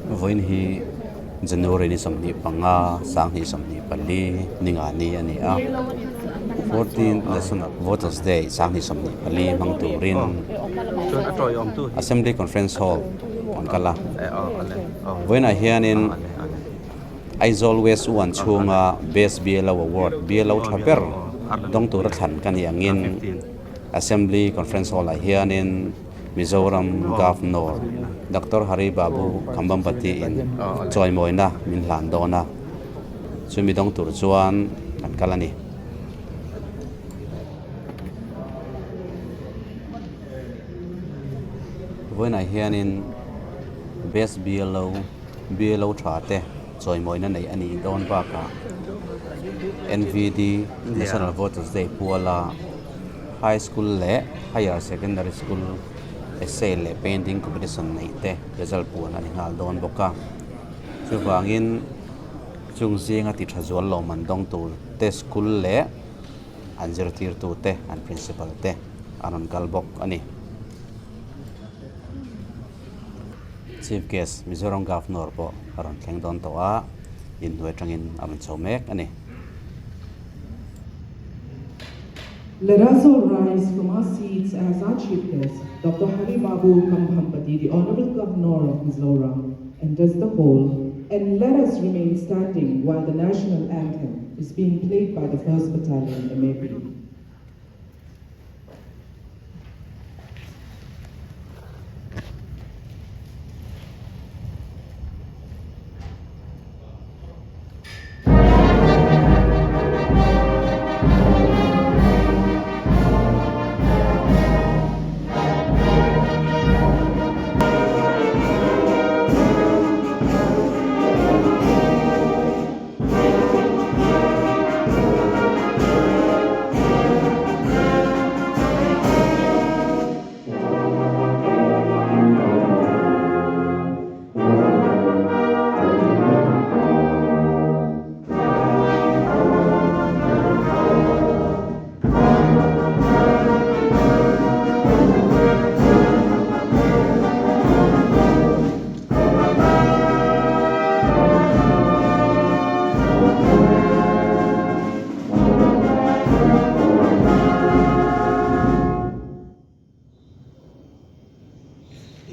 voin hi January ni samni panga sang hi samni pali ninga ni ani a 14th National Voters Day sang hi samni pali mang turin Assembly Conference Hall on kala voin a hianin Aizol West One chunga Best BLO Award BLO Thaper dong tur than kan yangin Assembly Conference Hall a hianin Mizoram Governor Dr. Hari Babu Kambambati in Choi Moina min hlan dona chumi dong tur chuan kan kalani voina hianin Best BLO thate Choi Moina nei ani don ba ka NVD National Voters Day puala high school le higher secondary school essay le painting competition nei te result puan ani ngal don boka chuwangin chungzinga ti thazol lo man dong tur te school le anjir tir tu te an principal te anon kalbok ani chief guest Mizoram Governor po aron thleng don to a in hoi tangin amin chomek ani. Let us all rise from our seats as our chief guest, Dr. Hari Babu Kambambati, the Honorable Governor of Mizoram, enters the hall, and let us remain standing while the national anthem is being played by the 1st Battalion MAP.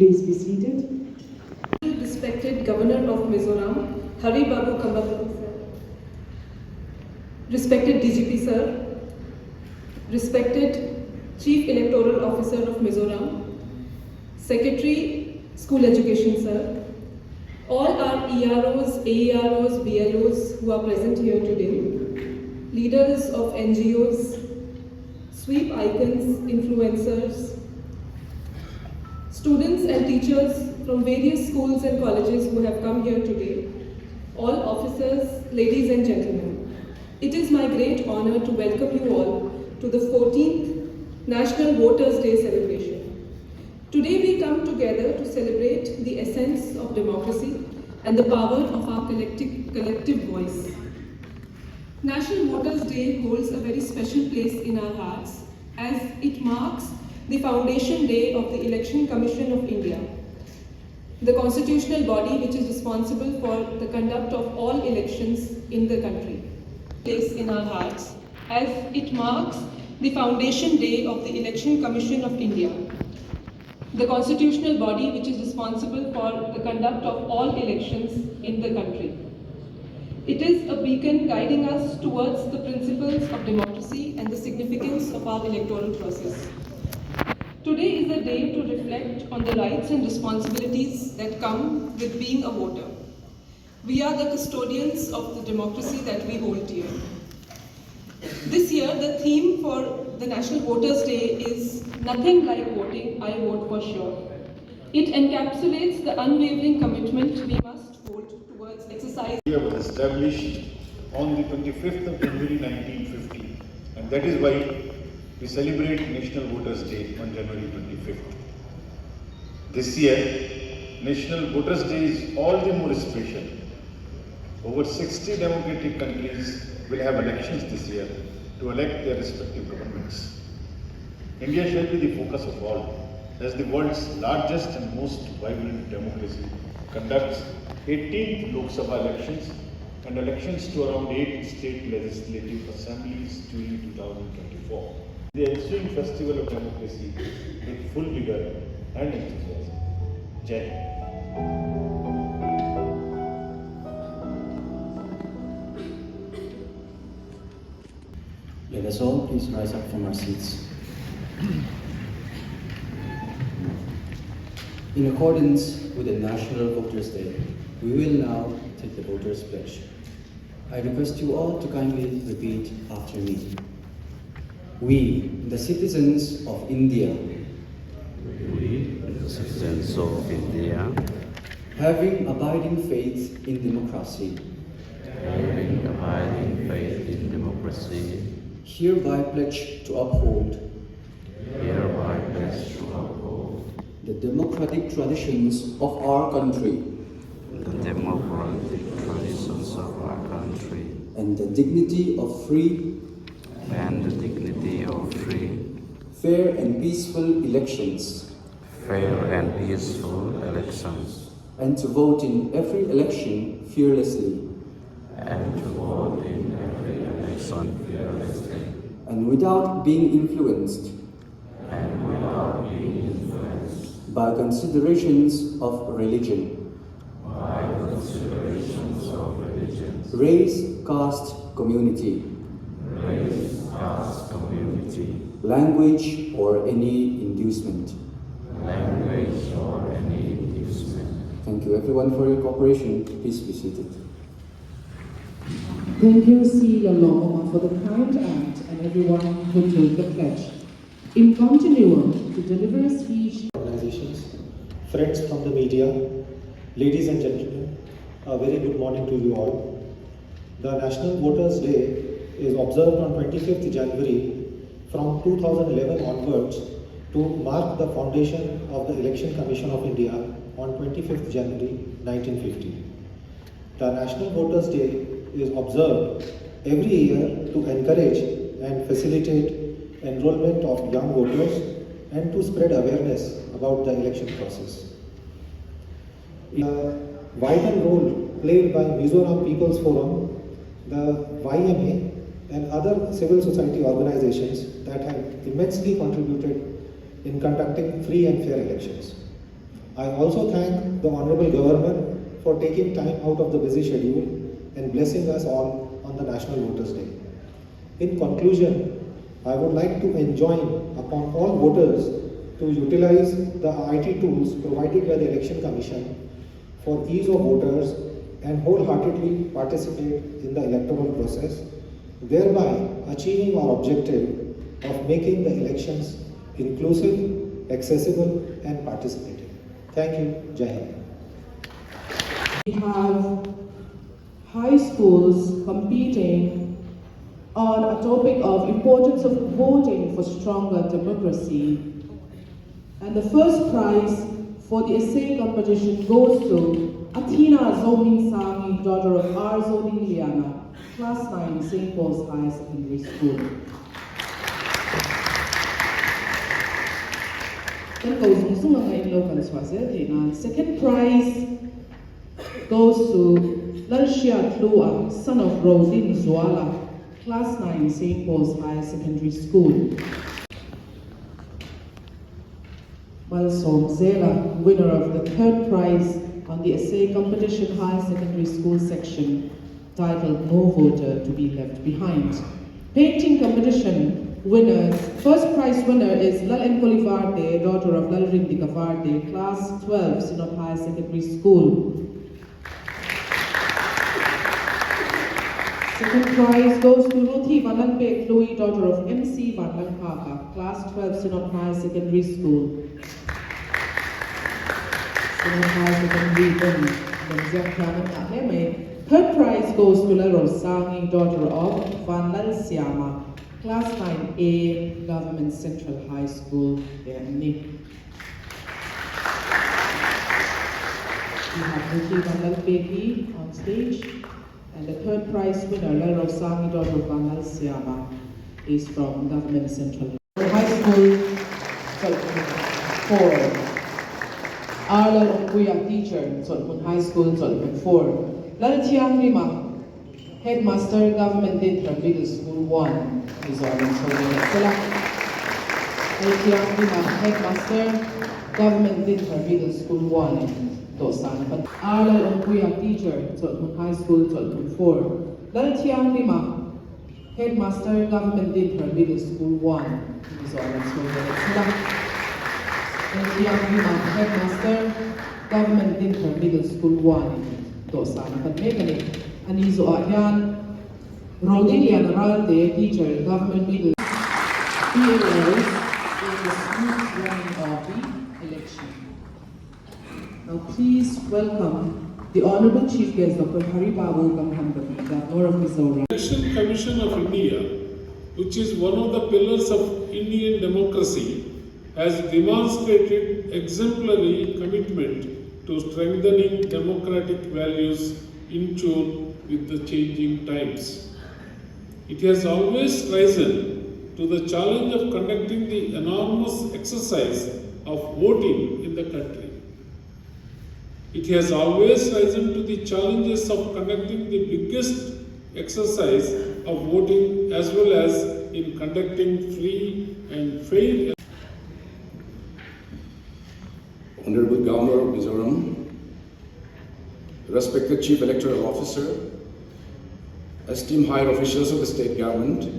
Please be seated. Respected Governor of Mizoram, Hari Babu Kambambati sir. Respected DGP sir. Respected Chief Electoral Officer of Mizoram. Secretary, School Education sir. All our EROs, AEROs, BLOs who are present here today. Leaders of NGOs, sweep icons, influencers, students and teachers from various schools and colleges who have come here today, all officers, ladies and gentlemen. It is my great honor to welcome you all to the 14th National Voters' Day celebration. Today we come together to celebrate the essence of democracy and the power of our collective voice. National Voters' Day holds a very special place in our hearts as it marks the foundation day of the Election Commission of India, the constitutional body which is responsible for the conduct of all elections in the country. Place in our hearts as it marks the foundation day of the Election Commission of India, the constitutional body which is responsible for the conduct of all elections in the country. It is a beacon guiding us towards the principles of democracy and the significance of our electoral process. Today is a day to reflect on the rights and responsibilities that come with being a voter. We are the custodians of the democracy that we hold dear. This year, the theme for the National Voters' Day is "Nothing like voting, I vote for sure." It encapsulates the unwavering commitment we must hold towards exercising. India was established on the 25th of January 1950, and that is why we celebrate National Voters' Day on January 25th. This year, National Voters' Day is all the more special. Over 60 democratic countries will have elections this year to elect their respective governments. India shall be the focus of all. As the world's largest and most vibrant democracy, conducts 18th Lok Sabha elections and elections to around 8 state legislative assemblies during 2024. The ensuing festival of democracy with full vigor and enthusiasm. Jai Hind. Let us all please rise up from our seats. In accordance with the National Voters' Day, we will now take the Voters' Pledge. I request you all to kindly repeat after me. We, the citizens of India, We, the citizens of India, having abiding faith in democracy, having abiding faith in democracy, hereby pledge to uphold hereby pledge to uphold the democratic traditions of our country the democratic traditions of our country and the dignity of free, and the dignity of free, fair and peaceful elections, fair and peaceful elections, and to vote in every election fearlessly and to vote in every election fearlessly and without being influenced and without being influenced by considerations of religion, by considerations of religions, race, caste, community, race, caste, community, language, or any inducement. language, or any inducement. Thank you everyone for your cooperation. Please be seated. Thank you, Celia Lomoma, for the kind act and everyone who took the pledge. In continuum, to deliver a speech, Organizations, friends from the media, ladies and gentlemen, a very good morning to you all. The National Voters' Day is observed on 25th January from 2011 onwards to mark the foundation of the Election Commission of India on 25th January 1950. The National Voters' Day is observed every year to encourage and facilitate enrollment of young voters and to spread awareness about the election process. A vital role played by Mizoram People's Forum, the YMA, and other civil society organizations that have immensely contributed in conducting free and fair elections. I also thank the Honorable Governor for taking time out of the busy schedule and blessing us all on the National Voters' Day. In conclusion, I would like to enjoin upon all voters to utilize the IT tools provided by the Election Commission for ease of voters and wholeheartedly participate in the electoral process, thereby achieving our objective of making the elections inclusive, accessible and participative. Thank you. Jai Hind. we have high schools competing on a topic of importance of voting for stronger democracy. And the first prize for the essay competition goes to Athena Zomin Sami, daughter of R. Zomin Liana, class 9, St. Paul's Higher Secondary School. Second prize goes to Lalshia Tlua, son of Rodin Zuala, class 9, St. Paul's Higher Secondary School. Malsom Zela, winner of the third prize on the essay competition Higher Secondary School section, titled No Voter to be Left Behind. Painting competition winners, first prize winner is Lal Enkoli Varde, daughter of Lal Rindika Varde, class 12, Sinop Higher Secondary School. Second prize goes to Ruthi Vanalpek Louis, daughter of MC Vanalpaka, class 12, Sinop High Secondary School. Sinop High Secondary Third prize goes to La Rosangi, daughter of Van Lal Siama, class 9A, Government Central High School, Nick. We have Ruthi Vanalpeki on stage. And the third prize winner, La Rosangi, daughter of Van Lal Siama, is from Government Central High School, 4. Arlo Kuya teacher, Solomon High School, Solomon 4. Lalatiang Lima, Headmaster, Government Dintran Middle School 1, Mizoram Solomon. Lalatiang Lima, Headmaster, Government Dintran Middle School 1, Dosan. Arlo Kuya teacher, Solomon High School, Solomon 4. Lalatiang Lima, Headmaster, Government Dintran Middle School 1, Mizoram Solomon. Headmaster, Government Dintran Middle School 1, Dosan. Mechanic, Anizo Ahyan, Rodilia Naralde, teacher, Government Middle BLO in the smooth running of the election. Now please welcome the Honorable Chief Guest, Dr. Hari Babu Kamhambati, Governor of Mizoram. Election Commission of India, which is one of the pillars of Indian democracy, has demonstrated exemplary commitment to strengthening democratic values in tune with the changing times. It has always risen to the challenge of conducting the enormous exercise of voting in the country. It has always risen to the challenges of conducting the biggest exercise of voting as well as in conducting free and fair. Honorable Governor of Mizoram, respected Chief Electoral Officer, esteemed higher officials of the state government,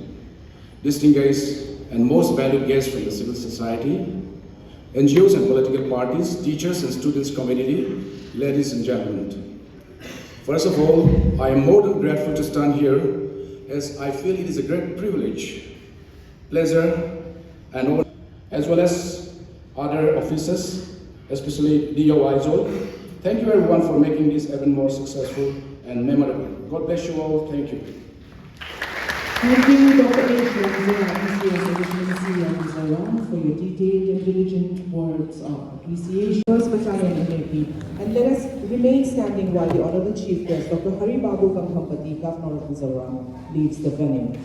distinguished and most valued guests from the civil society, NGOs and political parties, teachers and students community, ladies and gentlemen. First of all, I am more than grateful to stand here as I feel it is a great privilege, pleasure and honor, as well as other officers, especially DOIZO. Thank you everyone for making this event more successful and memorable. God bless you all. Thank you. Thank you, Dr. H. for your detailed and diligent words of appreciation. First Battalion MP, and let us remain standing while the Honorable Chief Guest, Dr. Hari Babu Kamhambati, Governor of Mizoram, leads the venue.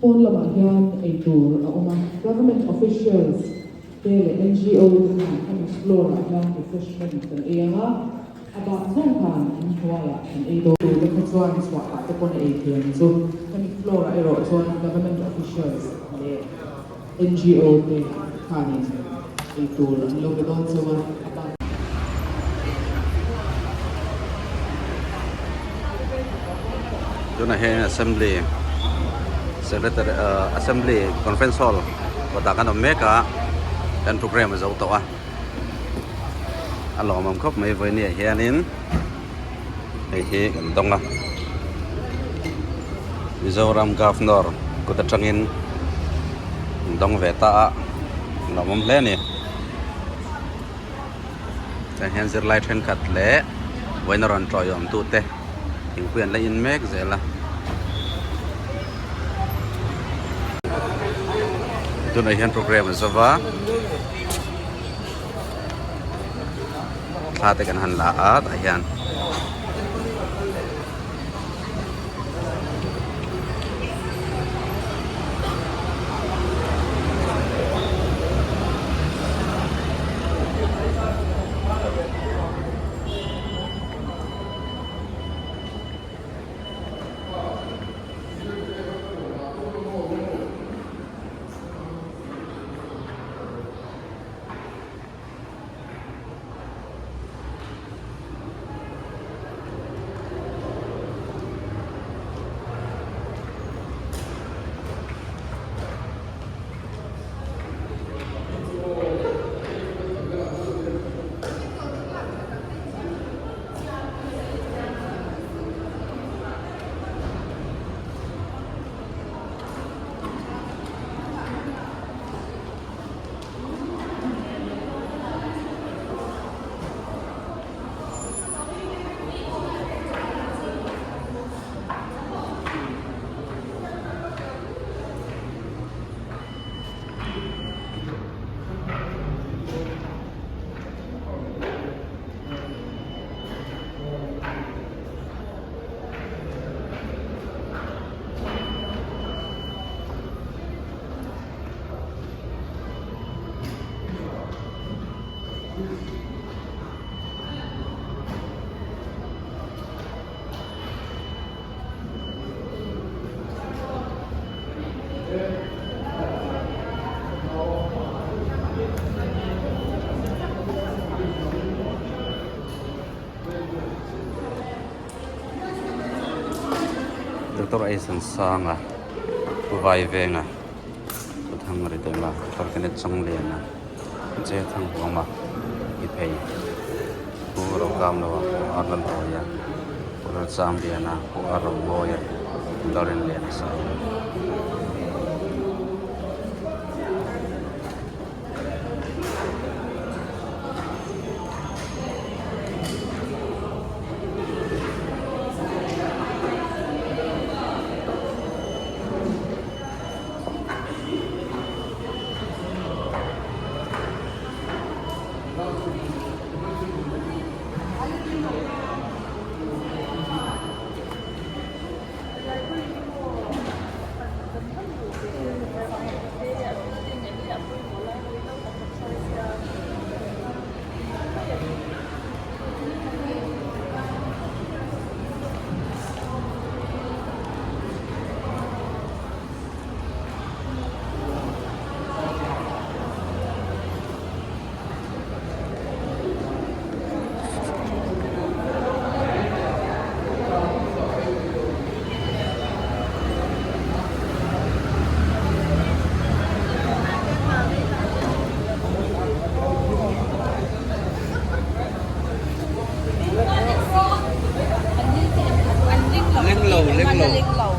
Pon lamahyan ay tour ang government officials, NGO, and explore ang refreshment ng iya about zongkan in Hawaii and ito the concerns what at the pon ATM. So can explore iro so government officials, NGO te kanin ay tour ang lobe doon sa about. Doon na assembly. Secretary Assembly Conference Hall watakan Mecca dan program is auto alo mam khop mai voi ni hianin ai he dong Mizoram Governor ko ta changin dong veta lo mom le ni ta hian zir lai then khat le voinaron troyom tu te ting pian la in mek zela itu na yan program sa va hati kan han laat ayan authorization sanga vai venga thang ri te ma tor kene chang le na je thang ma I pay pu ro kam lo arlan ho ya pu cham dia na pu aro mo ya doren le sa Lên lầu